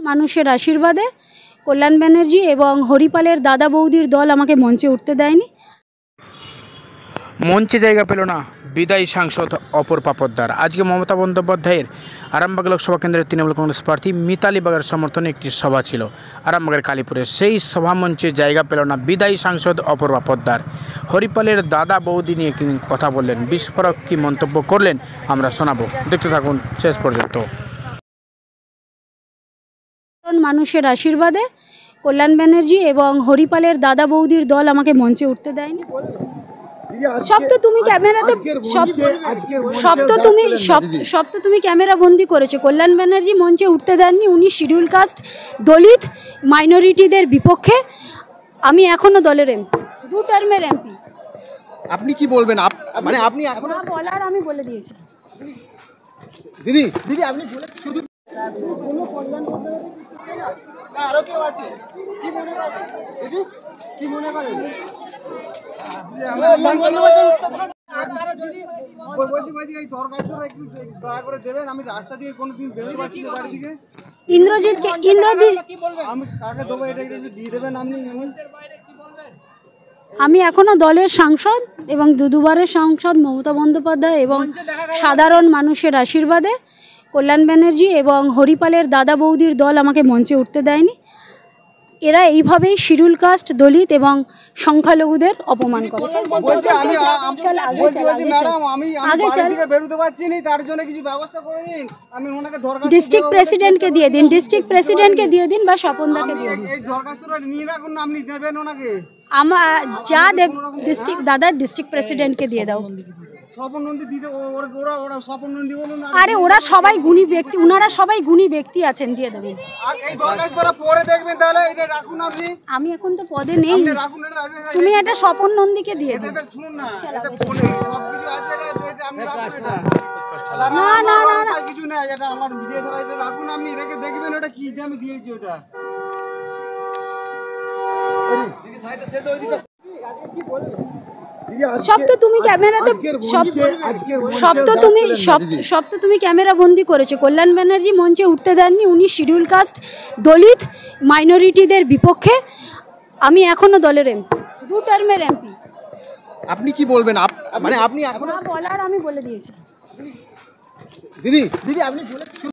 মানুষের আশীর্বাদে কল্যাণ ব্যানার্জি এবং হরিপালের দাদা বৌদির দল আমাকে মঞ্চে উঠতে দেয়নি। মঞ্চে জায়গা পেল না বিদায়ী সাংসদ অপূর্বা পোদ্দার। আজকে মমতা বন্দ্যোপাধ্যায়ের আরামবাগ লোকসভা কেন্দ্রের তৃণমূল কংগ্রেস প্রার্থী মিতালি বাগের সমর্থনে একটি সভা ছিল আরামবাগের কালীপুরে। সেই সভা মঞ্চে জায়গা পেল না বিদায়ী সাংসদ অপূর্বা পোদ্দার। হরিপালের দাদা বৌদি নিয়ে কথা বললেন, বিস্ফোরক কি মন্তব্য করলেন আমরা শোনাবো, দেখতে থাকুন শেষ পর্যন্ত। মানুষের আশীর্বাদে কল্যাণ ব্যানার্জি এবং হরিপালের দাদা বৌদির দল আমাকে মঞ্চে উঠতে দেয়নি। সব তো তুমি ক্যামেরাতে সব তো তুমি ক্যামেরা বন্দি করেছো। কল্যাণ ব্যানার্জি মঞ্চে উঠতে দেননি, উনি শিডিউল কাস্ট, দলিত, মাইনরিটিদের বিপক্ষে। আমি এখনো দলের এমপি, 2 টার্মের এমপি। আপনি কি বলবেন? মানে আপনি এখন বলার আমি বলে দিয়েছি। দিদি দিদি আপনি শুধু আরো কেউ আছে কি মনে করেন দিদি, কি মনে করেন? আমি রাস্তা দিয়ে কোনোদিন বেরোতে পারছি না বাড়ি থেকে। ইন্দ্রজিৎ আমি কাকে দেবো এটা একটু দিয়ে দেবেন আপনি। আমি এখনো দলের সাংসদ এবং দুবারের সাংসদ মমতা বন্দ্যোপাধ্যায় এবং সাধারণ মানুষের আশীর্বাদে কল্যাণ ব্যানার্জি এবং হরিপালের দাদা বৌদির দল আমাকে মঞ্চে উঠতে দেয়নি। এরা এইভাবেই শিডিউল কাস্ট, দলিত এবং সংখ্যালঘুদের অপমান করে। ডিস্ট্রিক্ট প্রেসিডেন্টকে দিয়ে দিন, বা স্বপনদাকে দিয়ে দিন। আমার যা দেব ডিস্ট্রিক্ট প্রেসিডেন্টকে দিয়ে দাও। আরে ওরা সবাই গুণী ব্যক্তি, ওনারা সবাই গুণী ব্যক্তি আছেন, দিয়ে দেবেন। আমি এখন তো পদে নেই, তুমি এটা স্বপন নন্দীকে দিয়ে দাও। না না না কিছু না, এটা আমার ভিডিও ছাড়া এটা রাখুন, আপনি রেখে দেখবেন ওটা কি আমি দিয়েছি ওটা। সব তো তুমি ক্যামেরাতে সব তো তুমি ক্যামেরা বন্দি করেছো। কল্যাণ ব্যানার্জি মঞ্চে উঠতে দেননি, উনি শিডিউল কাস্ট, দলিত, মাইনরিটিদের বিপক্ষে। আমি এখনো দলের এমপি, 2 টার্মের এমপি। আপনি কি বলবেন? মানে আপনি এখন বলার আমি বলে দিয়েছি। দিদি দিদি আপনি